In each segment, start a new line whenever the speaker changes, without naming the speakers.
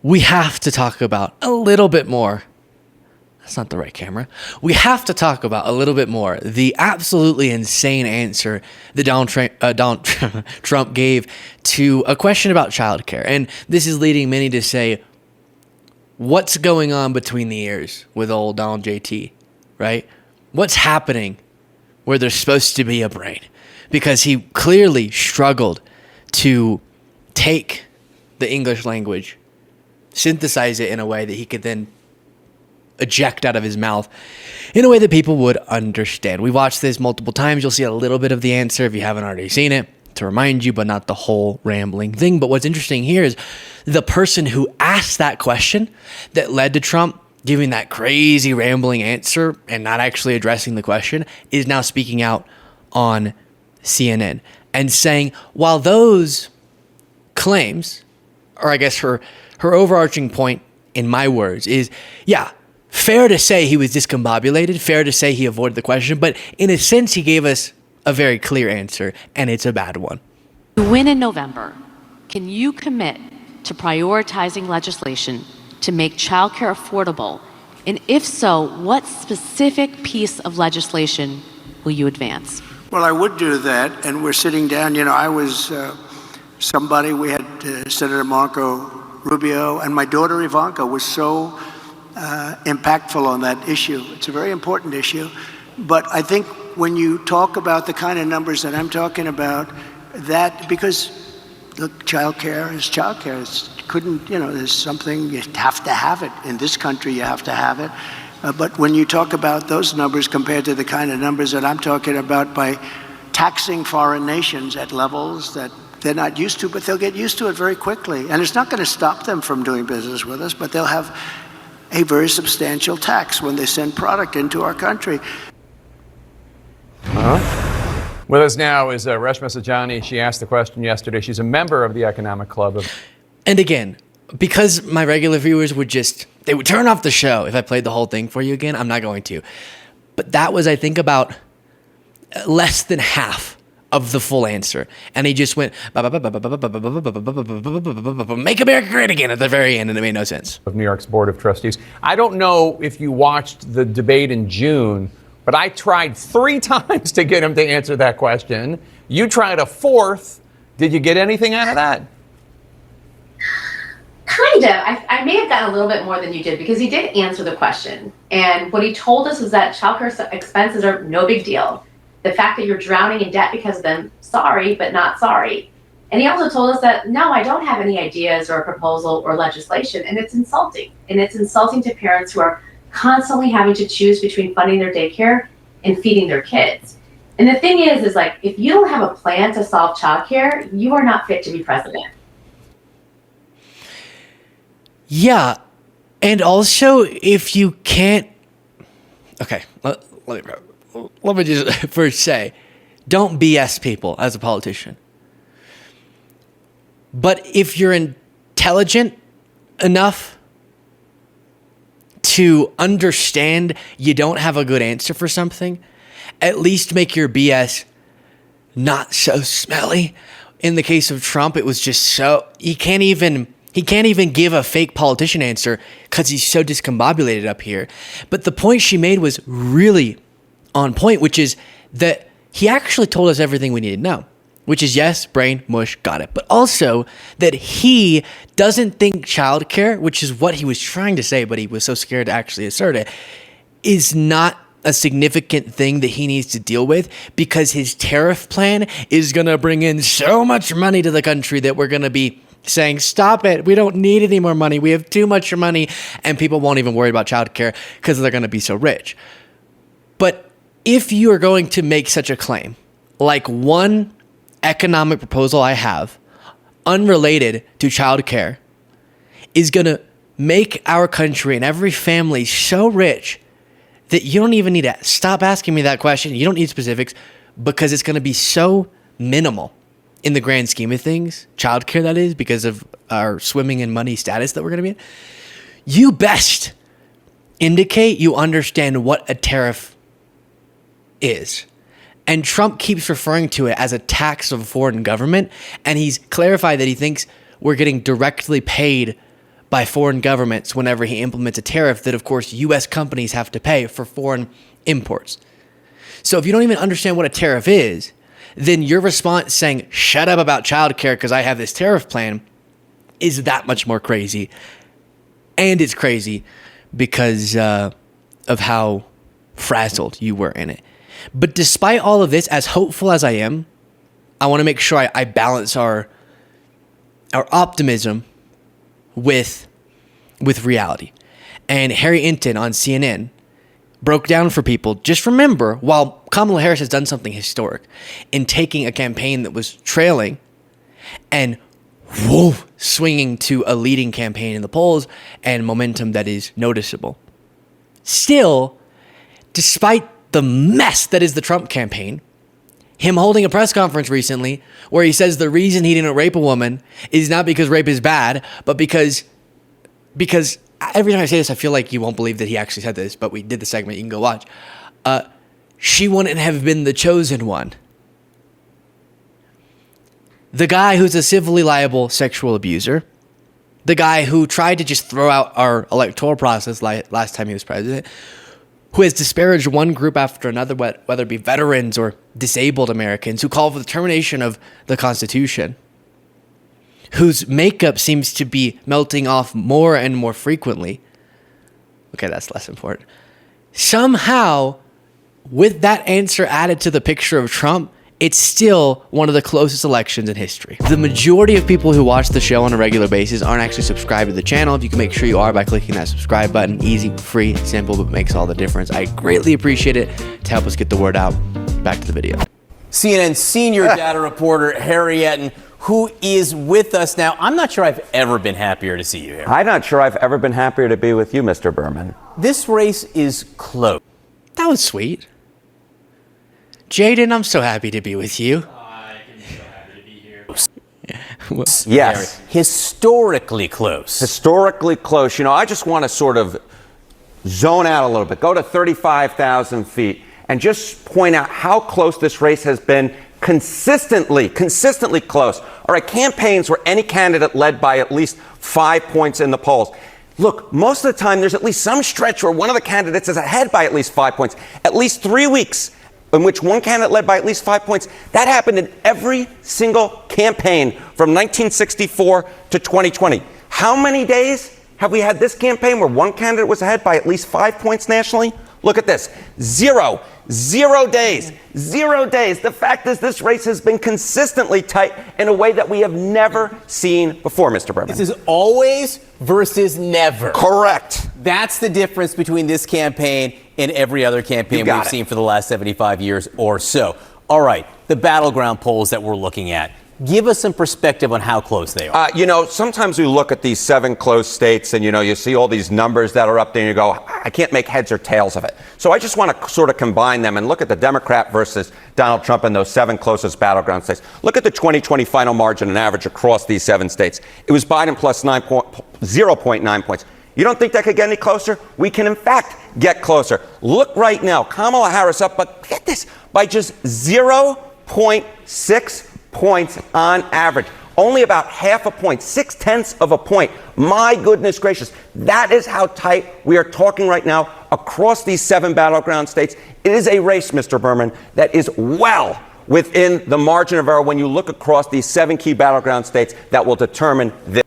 we have to talk about a little bit more. That's not the right camera. We have to talk about a little bit more the absolutely insane answer that Donald Trump gave to a question about childcare. And this is leading many to say, what's going on between the ears with old Donald JT, right? What's happening where there's supposed to be a brain? Because he clearly struggled to take the English language, synthesize it in a way that he could then eject out of his mouth in a way that people would understand. We watched this multiple times. You'll see a little bit of the answer if you haven't already seen it to remind you, but not the whole rambling thing. But what's interesting here is the person who asked that question that led to Trump giving that crazy rambling answer and not actually addressing the question is now speaking out on CNN and saying, while those claims, or I guess her overarching point in my words is, yeah, fair to say he was discombobulated, fair to say he avoided the question, but in a sense, he gave us a very clear answer, and it's a bad one.
To win in November, can you commit to prioritizing legislation to make childcare affordable? And if so, what specific piece of legislation will you advance?
Well, I would do that, and we're sitting down. I was somebody, we had Senator Marco Rubio, and my daughter Ivanka was so impactful on that issue. It's a very important issue. But I think when you talk about the kind of numbers that I'm talking about, that because look, childcare is childcare. There's something, you have to have it. In this country, you have to have it. But when you talk about those numbers compared to the kind of numbers that I'm talking about by taxing foreign nations at levels that they're not used to, but they'll get used to it very quickly. And it's not going to stop them from doing business with us, but they'll have a very substantial tax when they send product into our country.
With us now is Reshma Saujani. She asked the question yesterday. She's a member of the Economic Club.
And again, because my regular viewers would turn off the show if I played the whole thing for you again. I'm not going to. But that was, I think, about less than half of the full answer. And he just went, make America great again at the very end, and it made no sense.
Of New York's Board of Trustees. I don't know if you watched the debate in June, but I tried 3 times to get him to answer that question. You tried a 4th. Did you get anything out of that?
Kind of. I may have gotten a little bit more than you did because he did answer the question. And what he told us was that childcare expenses are no big deal. The fact that you're drowning in debt because of them, sorry, but not sorry. And he also told us that, no, I don't have any ideas or a proposal or legislation. And it's insulting. And it's insulting to parents who are constantly having to choose between funding their daycare and feeding their kids. And the thing is like, if you don't have a plan to solve childcare, you are not fit to be president.
Yeah. And also, if you can't... Okay, let me just first say, don't BS people as a politician. But if you're intelligent enough to understand you don't have a good answer for something, at least make your BS not so smelly. In the case of Trump, it was just so... He can't even give a fake politician answer because he's so discombobulated up here. But the point she made was really on point, which is that he actually told us everything we needed to know, which is yes, brain, mush, got it. But also that he doesn't think childcare, which is what he was trying to say, but he was so scared to actually assert it, is not a significant thing that he needs to deal with because his tariff plan is going to bring in so much money to the country that we're going to be saying, stop it, we don't need any more money, we have too much money, and people won't even worry about childcare because they're going to be so rich. But if you are going to make such a claim, like one economic proposal I have, unrelated to childcare, is going to make our country and every family so rich that you don't even need to stop asking me that question. You don't need specifics because it's going to be so minimal in the grand scheme of things, childcare that is, because of our swimming in money status that we're going to be in. You best indicate you understand what a tariff is. And Trump keeps referring to it as a tax of a foreign government, and he's clarified that he thinks we're getting directly paid by foreign governments whenever he implements a tariff that, of course, U.S. companies have to pay for foreign imports. So if you don't even understand what a tariff is, then your response saying, shut up about childcare because I have this tariff plan, is that much more crazy. And it's crazy because of how frazzled you were in it. But despite all of this, as hopeful as I am, I want to make sure I balance our optimism with reality. And Harry Inton on CNN broke down for people, just remember, while Kamala Harris has done something historic in taking a campaign that was trailing and swinging to a leading campaign in the polls and momentum that is noticeable. Still, despite the mess that is the Trump campaign, him holding a press conference recently where he says the reason he didn't rape a woman is not because rape is bad, but because every time I say this, I feel like you won't believe that he actually said this, but we did the segment. You can go watch. She wouldn't have been the chosen one. The guy who's a civilly liable sexual abuser, the guy who tried to just throw out our electoral process last time he was president, who has disparaged one group after another, whether it be veterans or disabled Americans, who call for the termination of the Constitution, whose makeup seems to be melting off more and more frequently. Okay, that's less important. Somehow, with that answer added to the picture of Trump, it's still one of the closest elections in history. The majority of people who watch the show on a regular basis aren't actually subscribed to the channel. If you can make sure you are by clicking that subscribe button. Easy, free, simple, but makes all the difference. I greatly appreciate it to help us get the word out. Back to the video.
CNN senior data reporter Harry Etten, who is with us now. I'm not sure I've ever been happier to see you here.
I'm not sure I've ever been happier to be with you, Mr. Berman.
This race is close.
That was sweet. Jaden, I'm so happy to be with you.
I am so happy to be here.
Yes.
Historically close.
Historically close. You know, I just want to sort of zone out a little bit, go to 35,000 feet, and just point out how close this race has been consistently close. All right, campaigns where any candidate led by at least 5 points in the polls. Look, most of the time there's at least some stretch where one of the candidates is ahead by at least 5 points. At least 3 weeks in which one candidate led by at least 5 points. That happened in every single campaign from 1964 to 2020. How many days have we had this campaign where one candidate was ahead by at least 5 points nationally? Look at this. 0 days. 0 days. The fact is this race has been consistently tight in a way that we have never seen before, Mr. Berman.
This is always versus never.
Correct.
That's the difference between this campaign and every other campaign we've seen for the last 75 years or so. All right, the battleground polls that we're looking at. Give us some perspective on how close they are.
You know, sometimes we look at these 7 close states and, you know, you see all these numbers that are up there and you go, I can't make heads or tails of it. So I just want to sort of combine them and look at the Democrat versus Donald Trump in those 7 closest battleground states. Look at the 2020 final margin and average across these 7 states. It was Biden plus 0.9 points. You don't think that could get any closer? We can, in fact, get closer. Look right now, Kamala Harris up, but get this, by just 0.6 points on average. Only about half a point, 0.6 of a point. My goodness gracious. That is how tight we are talking right now across these 7 battleground states. It is a race, Mr. Berman, that is well within the margin of error when you look across these 7 key battleground states that will determine this.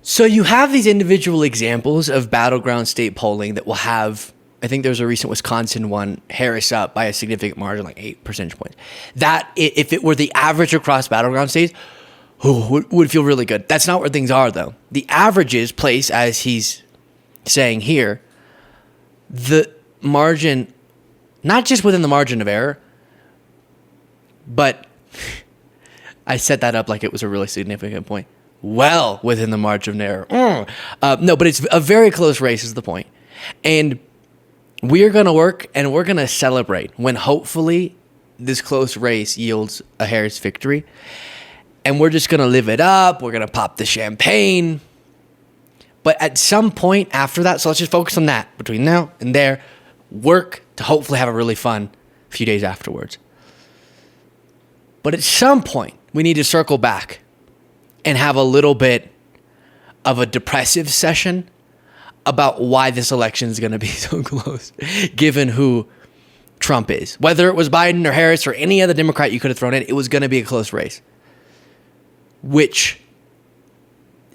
So you have these individual examples of battleground state polling that will have, I think there was a recent Wisconsin one, Harris up by a significant margin, like 8 percentage points. That, if it were the average across battleground states, would feel really good. That's not where things are, though. The averages place, as he's saying here, the margin, not just within the margin of error, but I set that up like it was a really significant point. Well within the margin of error. No, but it's a very close race is the point. And we are going to work and we're going to celebrate when hopefully this close race yields a Harris victory. And we're just going to live it up. We're going to pop the champagne. But at some point after that, so let's just focus on that between now and there, work to hopefully have a really fun few days afterwards. But at some point, we need to circle back and have a little bit of a depressive session about why this election is going to be so close, given who Trump is. Whether it was Biden or Harris or any other Democrat you could have thrown in, it was going to be a close race, which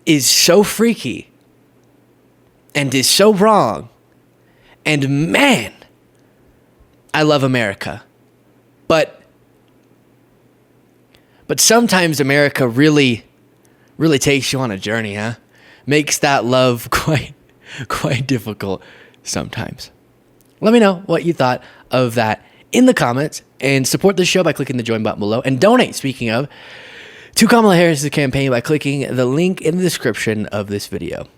is so freaky and is so wrong. And man, I love America. But sometimes America really takes you on a journey, huh? Makes that love quite difficult sometimes. Let me know what you thought of that in the comments, and support the show by clicking the join button below, and donate, speaking of, to Kamala Harris' campaign by clicking the link in the description of this video.